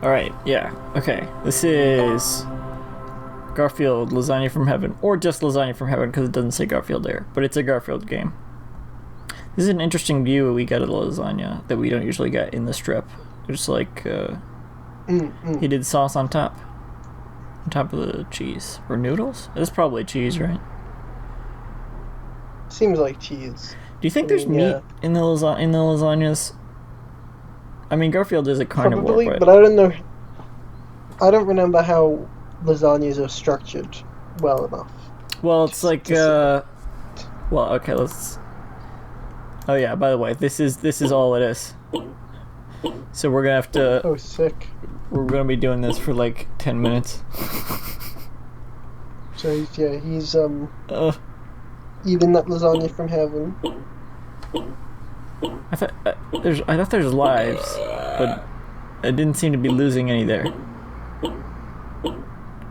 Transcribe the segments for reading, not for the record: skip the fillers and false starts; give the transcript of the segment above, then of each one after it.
Alright, yeah. Okay. This is Garfield, Lasagna from Heaven. Or just Lasagna from Heaven, because it doesn't say Garfield there. But it's a Garfield game. This is an interesting view we get of the lasagna that we don't usually get in the strip. There's like, he did sauce on top. On top of the cheese. Or noodles? It's probably cheese, right? Seems like cheese. Do you think there's meat in the lasagnas? I mean, Garfield is a carnivore, Probably, but I don't know. I don't remember how lasagnas are structured well enough. Well, it's like, well, okay, let's... Oh yeah, by the way, this is all it is. So we're gonna have to... Oh, sick. We're gonna be doing this for like 10 minutes. So, yeah, he's, eating that lasagna from heaven. I thought there's lives, but I didn't seem to be losing any there.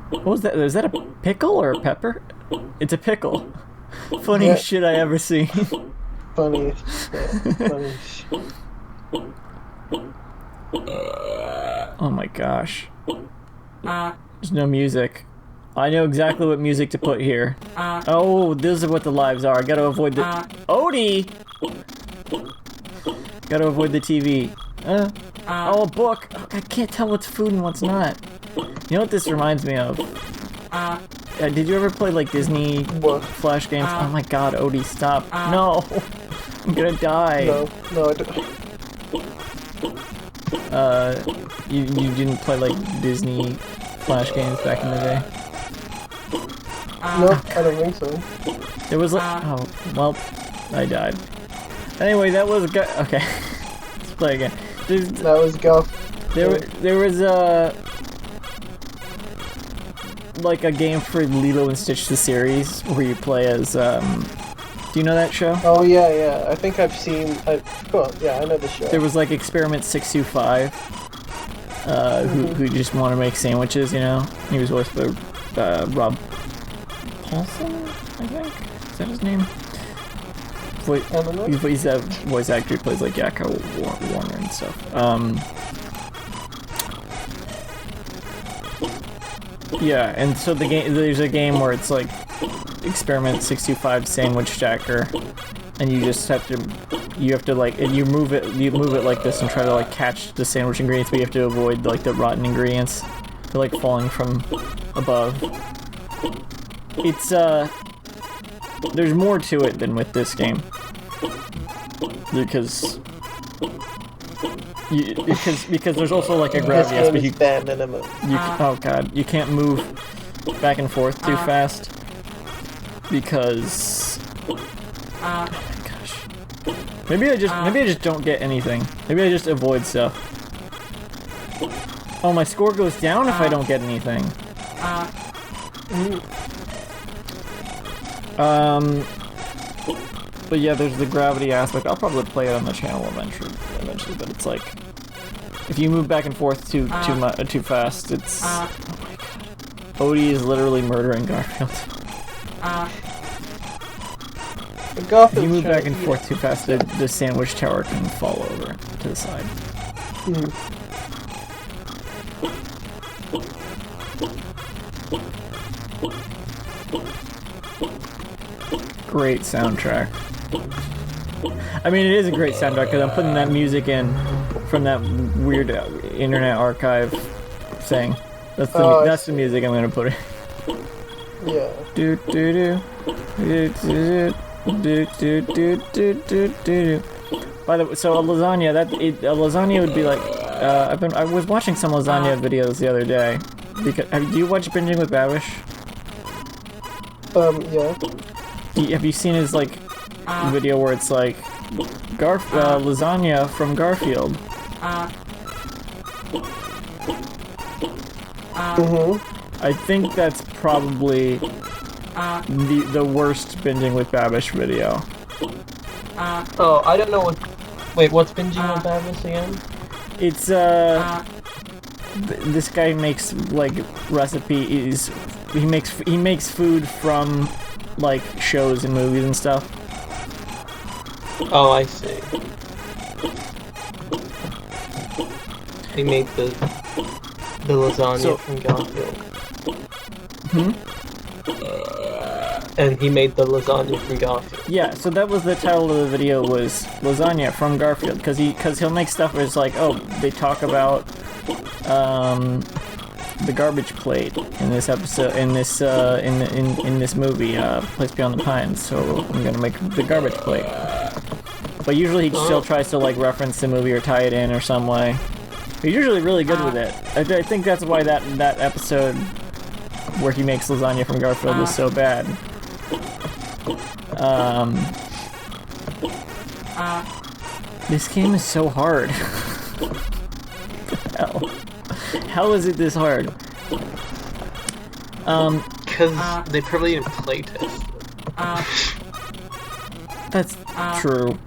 What was that? Is that a pickle or a pepper? It's a pickle. Funniest shit I ever seen. Funny. Funny. Oh my gosh. There's no music. I know exactly what music to put here. Oh, this is what the lives are. I gotta avoid the... Odie! Gotta avoid the TV. Oh, a book! I can't tell what's food and what's not. You know what this reminds me of? Did you ever play, like, Disney Flash games? Oh my god, Odie, stop. No! I'm gonna die. No, I don't. You didn't play, like, Disney Flash games back in the day? No, I don't think so. There was, like... Oh, well, I died. Anyway, that was... Okay. Let's play again. That was Garfield. There was like a game for Lilo and Stitch the series where you play as do you know that show? Oh yeah. I think I've seen. Well, yeah, I know the show. There was like Experiment 625, who just want to make sandwiches, you know. He was voiced by Rob Paulson, I think. Is that his name? I don't know. He's a voice actor who plays like Yakko Warner and stuff. Yeah, and so there's a game where it's like Experiment 625 Sandwich Stacker, and you just have to like, you move it like this and try to like catch the sandwich ingredients, but you have to avoid like the rotten ingredients. They're like falling from above. It's there's more to it than with this game. Because there's also like a gravity aspect. Oh god, you can't move back and forth too fast because oh my gosh. Maybe I just don't get anything. Maybe I just avoid stuff. Oh, my score goes down if I don't get anything. But yeah, there's the gravity aspect. I'll probably play it on the channel eventually, but it's like, if you move back and forth too fast, it's... Oh my god. Odie is literally murdering Garfield. If you move back and forth too fast, the sandwich tower can fall over to the side. Great soundtrack. I mean, it is a great soundtrack because I'm putting that music in from that weird Internet Archive thing. That's the music I'm gonna put in. Yeah. Do do do do do do do do do do. By the way, so a lasagna would be like. I was watching some lasagna videos the other day. Because do you watch Binging with Babish? Yeah. Have you seen his like video where it's like lasagna from Garfield? I think that's probably the worst Binging with Babish video. Oh, I don't know what. Wait, what's Binging with Babish again? It's this guy makes like recipes. He makes food from like shows and movies and stuff. Oh, I see. He made the lasagna from Garfield. And he made the lasagna from Garfield. Yeah, so that was the title of the video, was Lasagna from Garfield, because he'll make stuff where it's like, oh, they talk about the garbage plate in this episode, in this movie, Place Beyond the Pines. So I'm gonna make the garbage plate. But usually he still tries to like reference the movie or tie it in or some way. He's usually really good with it. I think that's why that episode where he makes lasagna from Garfield was so bad. This game is so hard. Hell. How is it this hard? Because they probably didn't play test. That's true.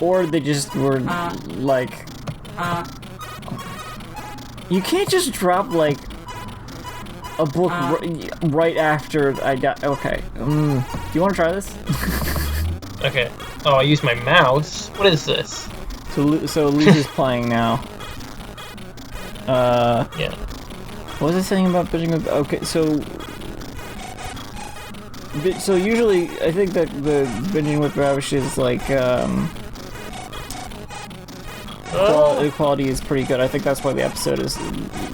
Or they just were like... You can't just drop like a book right after I got... Okay. Do you want to try this? Okay. Oh, I used my mouse. What is this? So Lisa's playing now. Yeah. What was I saying about binging with... Okay, so usually I think that the binging with Ravish is like, the quality is pretty good. I think that's why the episode is,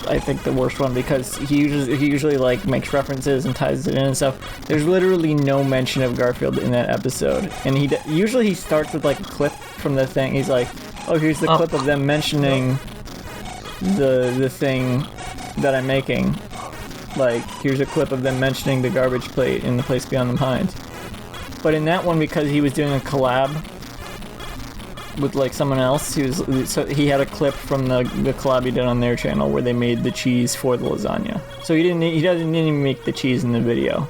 I think, the worst one, because he usually like makes references and ties it in and stuff. There's literally no mention of Garfield in that episode, and usually he starts with like a clip from the thing. He's like, oh, here's the clip of them mentioning the thing that I'm making. Like, here's a clip of them mentioning the garbage plate in the Place Beyond the Pines. But in that one, because he was doing a collab with like someone else, he had a clip from the collab he did on their channel where they made the cheese for the lasagna. So he didn't even make the cheese in the video.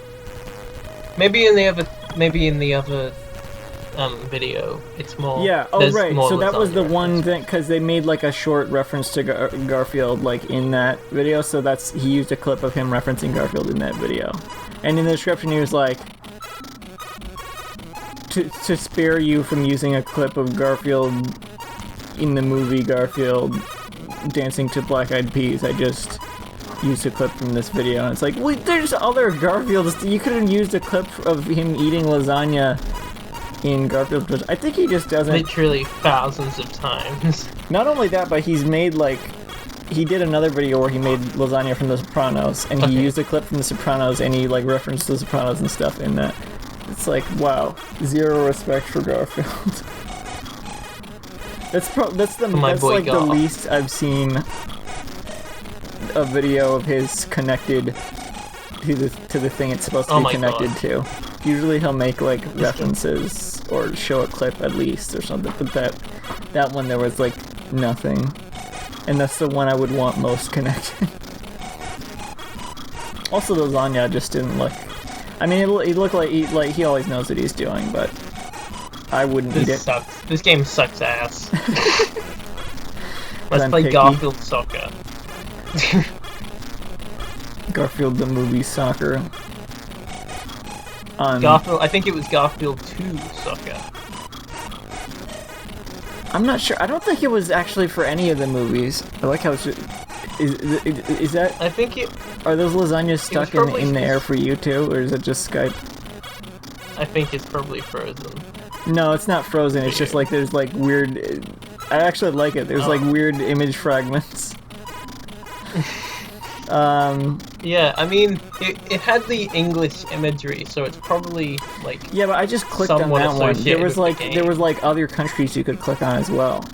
Maybe in the other video it's more. Yeah. Oh right. So that was the one thing, because they made like a short reference to Garfield like in that video. So he used a clip of him referencing Garfield in that video, and in the description he was like, to spare you from using a clip of Garfield in the movie Garfield dancing to Black Eyed Peas, I just used a clip from this video. And it's like, wait, there's other Garfields. You could have used a clip of him eating lasagna in Garfield. I think he just doesn't... Literally thousands of times. Not only that, but he's made like... He did another video where he made lasagna from The Sopranos, and he used a clip from The Sopranos, and he like referenced The Sopranos and stuff in that. It's like, wow, zero respect for Garfield. that's like the least I've seen a video of his connected to the thing it's supposed to be connected to. Usually he'll make like references or show a clip at least or something, but that one there was like nothing, and that's the one I would want most connected. Also, the lasagna just didn't look. I mean, he looked like he always knows what he's doing, but I wouldn't eat it. Sucks. This game sucks ass. Let's play Garfield Soccer. Garfield the movie soccer. Garfield. I think it was Garfield 2 Soccer. I'm not sure. I don't think it was actually for any of the movies. I like how it's. Is that? I think it. Are those lasagnas stuck in the air for you too, or is it just Skype? I think it's probably frozen. No, it's not frozen. It's just like there's like weird. I actually like it. There's like weird image fragments. Yeah, I mean, it had the English imagery, so it's probably like. Yeah, but I just clicked on that one. There was like other countries you could click on as well.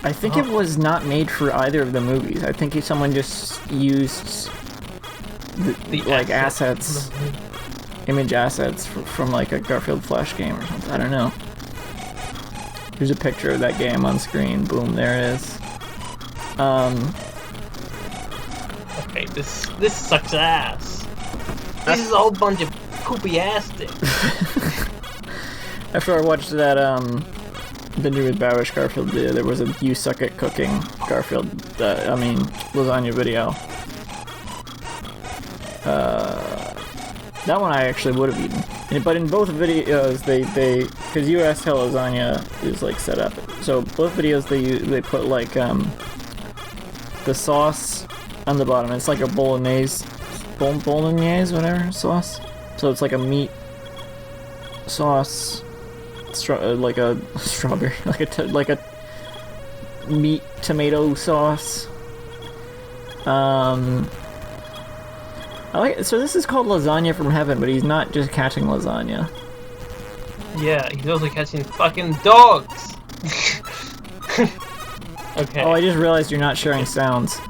I think it was not made for either of the movies. I think someone just used the like assets, image assets from like a Garfield Flash game or something. I don't know. Here's a picture of that game on screen. Boom, there it is. Okay, this sucks ass. This is a whole bunch of poopy ass things. After I watched that Binging with Babish Garfield video, there was a "You Suck at Cooking" Garfield, lasagna video. That one I actually would have eaten. But in both videos, because you asked how lasagna is like set up. So both videos they put like the sauce on the bottom. It's like a bolognese, whatever sauce. So it's like a meat sauce, like a strawberry, like a meat tomato sauce. So this is called Lasagna from Heaven, but he's not just catching lasagna. Yeah, he's also catching fucking dogs! Okay. Oh, I just realized you're not sharing sounds.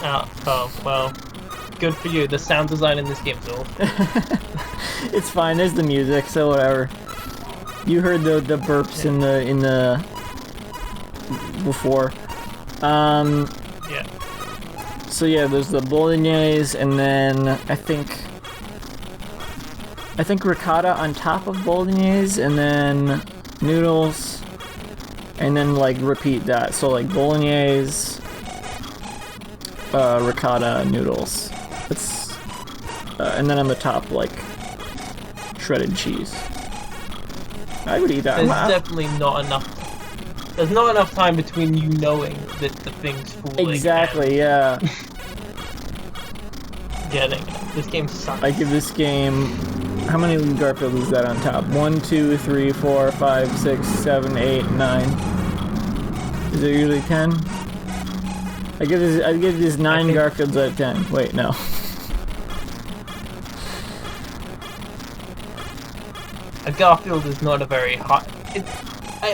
Oh, well. Good for you. The sound design in this game's awful. It's fine, there's the music, so whatever. You heard the burps in the before. Yeah. So yeah, there's the bolognese, and then I think ricotta on top of bolognese, and then noodles, and then like repeat that. So like bolognese, ricotta, noodles. It's and then on the top like shredded cheese. I would eat that. There's definitely not enough. There's not enough time between you knowing that the thing's falling. Exactly. Yeah. Getting it. This game sucks. I give this game. How many Garfield is that on top? 1, 2, 3, 4, 5, 6, 7, 8, 9. Is it usually 10? I give this 9 Garfields out of 10. Wait, no. A Garfield is not a very high. It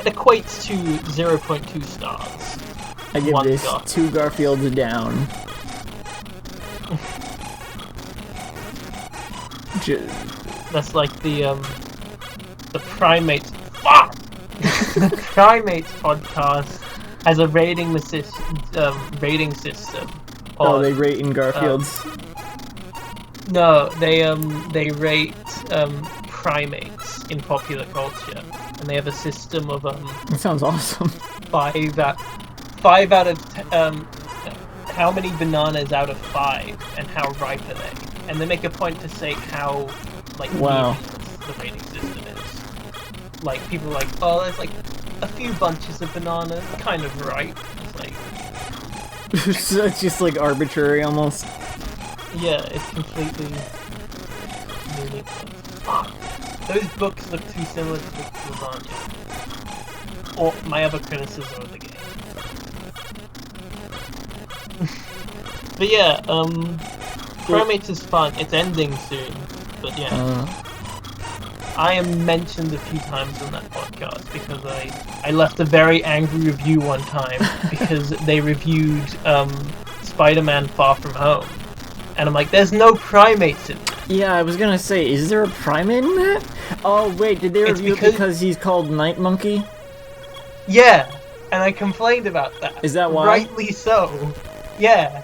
equates to 0.2 stars. I give this Garfield. 2 Garfields down. That's like the Primates. Fuck! The Primates podcast has a rating system. Oh, they rate in Garfields. No, they rate primates in popular culture, and they have a system of That sounds awesome. 5 out of how many bananas out of 5, and how ripe are they? And they make a point to say how Wow. meaningless the rating system is. Like people are like, oh, there's like a few bunches of bananas, kind of ripe. It's like So it's just like arbitrary almost. yeah, it's completely meaningless. Fuck. Those books look too similar to Lasagna. Or my other criticism of the game. But yeah, Primates is fun. It's ending soon. But yeah. I am mentioned a few times on that podcast because I left a very angry review one time because they reviewed Spider-Man Far From Home. And I'm like, there's no primates in it. Yeah, I was gonna say, is there a primate in that? Oh wait, did they review it because he's called Night Monkey? Yeah, and I complained about that. Is that why? Rightly so. Yeah.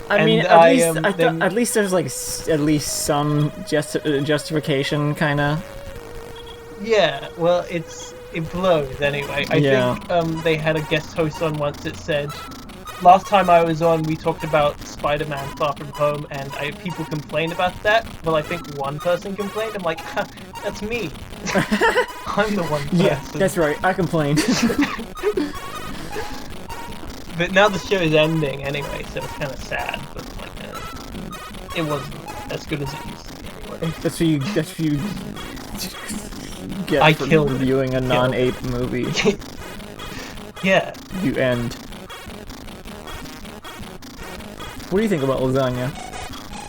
I mean, And at least there's like at least some justification, kind of. Yeah, well, it blows anyway. I think they had a guest host on once that said, last time I was on, we talked about Spider-Man Far From Home, and people complained about that. Well, I think one person complained. I'm like, ha, that's me. I'm the one person. Yeah, that's right. I complained. But now the show is ending anyway, so it's kind of sad. But like, it wasn't as good as it used to be anyway. That's what you get for reviewing a non-ape movie. Yeah. You end. What do you think about lasagna?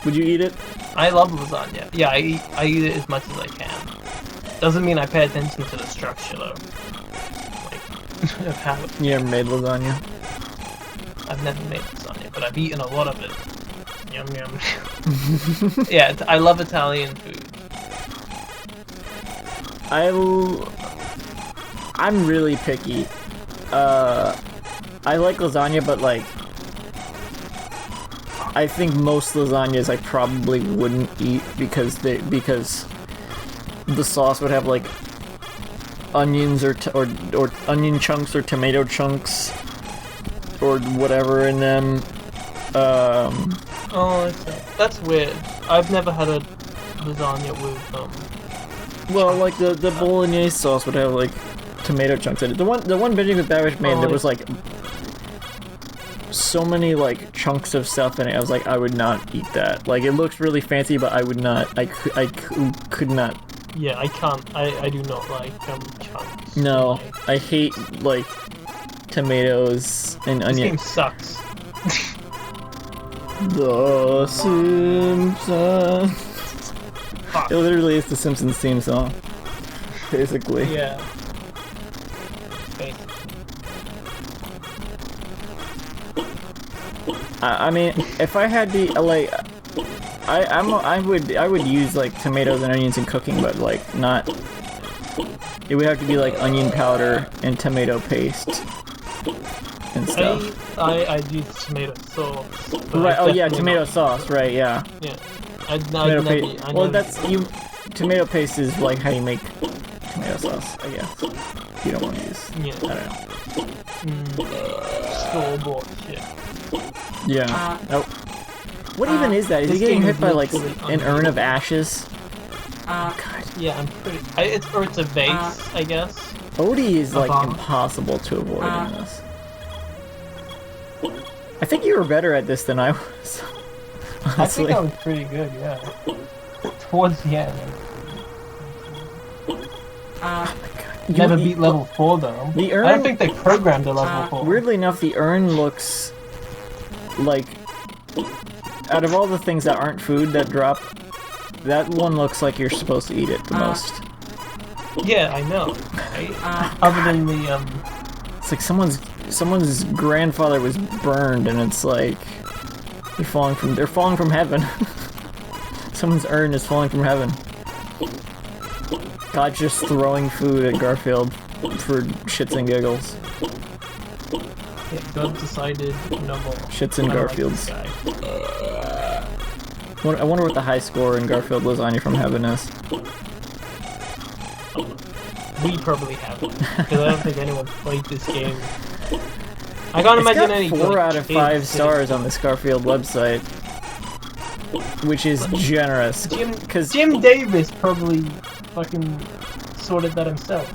Would you eat it? I love lasagna. Yeah, I eat it as much as I can. Doesn't mean I pay attention to the structure though. Like, of how You ever made lasagna? I've never made lasagna, but I've eaten a lot of it. Yum yum. Yeah, I love Italian food. I'm really picky. I like lasagna, but like, I think most lasagnas I probably wouldn't eat because the sauce would have like onions or onion chunks or tomato chunks or whatever in them. Oh, that's weird. I've never had a lasagna with Well, like the bolognese sauce would have like tomato chunks in it. The one Binging with Babish made, there was like so many like chunks of stuff in it. I was like, I would not eat that. Like, it looks really fancy, but I would not. I could not. Yeah, I can't. I do not like chunks. No, I hate like tomatoes and onion. This game sucks. The Simpsons. Fuck. It literally is the Simpsons theme song, basically. Yeah. Okay. I mean, if I had the like, I would use like tomatoes and onions in cooking, but like not. It would have to be like onion powder and tomato paste and stuff. I'd use tomato sauce. Right. Oh yeah, tomato sauce. Right. Yeah. Yeah. Tomato paste. Well, that's you. Tomato paste is like how you make tomato sauce, I guess. You don't want to use. Yeah. I don't know. Store-bought shit. Yeah. Oh. What even is that? Is he getting hit by like an urn of ashes? God. Yeah, I'm pretty. It's a vase, I guess. Odie is like impossible to avoid in this. I think you were better at this than I was. Honestly. I think I was pretty good, yeah. Towards the end. Oh my god. Never beat level 4 though. The urn, I don't think they programmed a level 4. Weirdly enough, the urn looks like, out of all the things that aren't food that drop, that one looks like you're supposed to eat it the most. Yeah, I know. Right? Other than the It's like someone's grandfather was burned, and it's like they're falling from heaven. Someone's urn is falling from heaven. God's just throwing food at Garfield for shits and giggles. Yeah, God decided no more. Shits and Garfields. Like I wonder what the high score in Garfield Lasagna from Heaven is. We probably haven't, because I don't think anyone's played this game. I can't imagine any. It's got 4 out of 5 stars on this Garfield website, which is generous. Jim Davis probably fucking sorted that himself.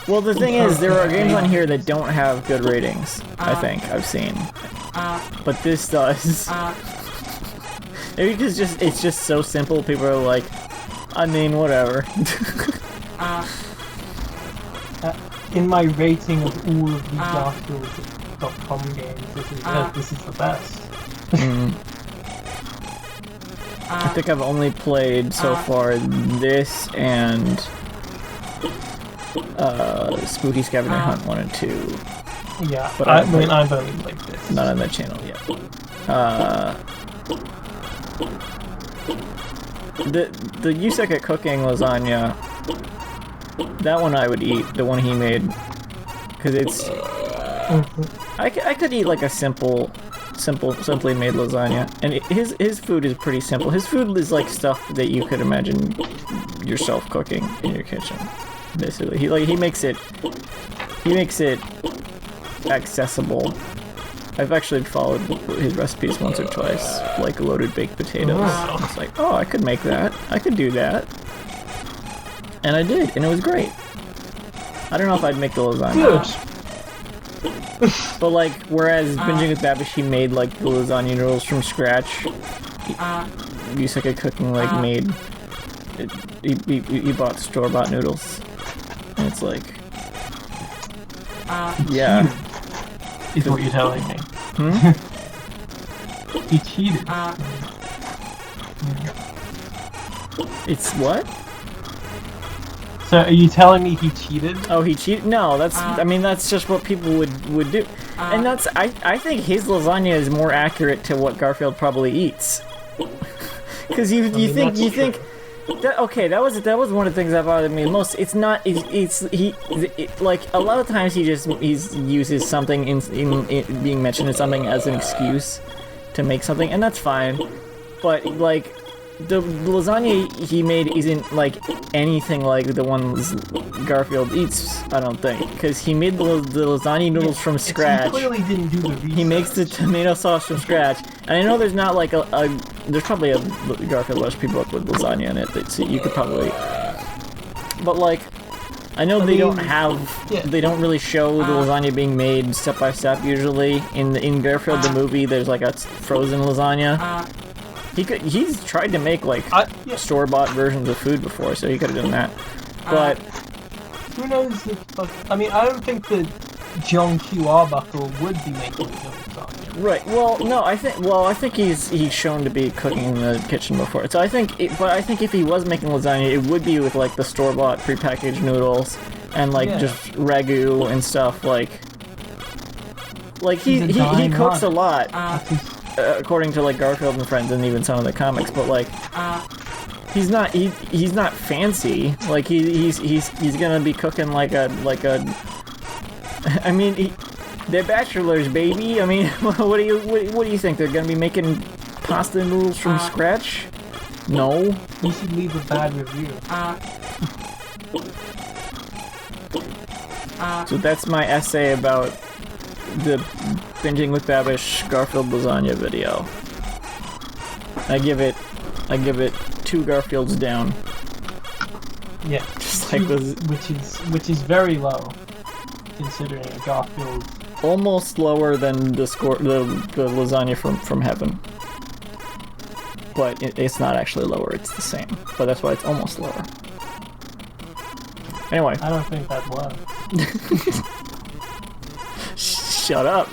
Well, the thing is, there are games on here that don't have good ratings. I think I've seen, but this does. Maybe because it's just so simple. People are like, I mean, whatever. In my rating of all of the Garfield.com games, this is the best. I think I've only played so far this and Spooky Scavenger Hunt 1 and 2. Yeah, but I've only played this. Not on the channel yet. The You Suck at Cooking Lasagna, that one I would eat, the one he made, because it's... I could eat like a simply made lasagna, and his food is pretty simple. His food is like stuff that you could imagine yourself cooking in your kitchen, basically. He makes it accessible. I've actually followed his recipes once or twice, like loaded baked potatoes. Wow. It's like, oh, I could make that. I could do that. And I did, and it was great. I don't know if I'd make the lasagna. Good. But like, whereas Binging with Babish, he made like the lasagna noodles from scratch. You suck at cooking, like made. He bought store-bought noodles, and it's like, yeah. Is what you're telling me. He cheated. It's what? So are you telling me he cheated? Oh, he cheated? No, that's. I mean, that's just what people would do, and that's. I think his lasagna is more accurate to what Garfield probably eats. Because you think. That was one of the things that bothered me most. It's not. Like a lot of times he uses something in being mentioned as something as an excuse to make something, and that's fine. But like the lasagna he made isn't like anything like the ones Garfield eats. I don't think, because he made the lasagna noodles from scratch. He clearly didn't do the research. He makes the tomato sauce from scratch, and I know there's not like there's probably a Garfield recipe book with lasagna in it that you could probably, but like I know they don't have, yeah. they don't really show the lasagna being made step by step usually. In Garfield the movie, there's like a frozen lasagna. He's tried to make like store-bought versions of food before, so he could have done that. But who knows if, I mean, I don't think that John Q. Arbuckle would be making his own lasagna. right, well, no, I think he's shown to be cooking in the kitchen before. So I think if he was making lasagna, it would be with like the store-bought prepackaged noodles and like just ragu and stuff. Like he cooks a lot, according to like Garfield and Friends and even some of the comics. But like he's not fancy. Like he's gonna be cooking like a. I mean, they're bachelors, baby. I mean, what do you think? They're gonna be making pasta noodles from scratch? No. You should leave a bad review. So that's my essay about the Binging with Babish Garfield lasagna video. I give it 2 Garfields down. Yeah. Just like those, which is very low, considering a Garfield. almost lower than the lasagna from heaven. But it's not actually lower, it's the same. But that's why it's almost lower. Anyway. I don't think that was. Shut up.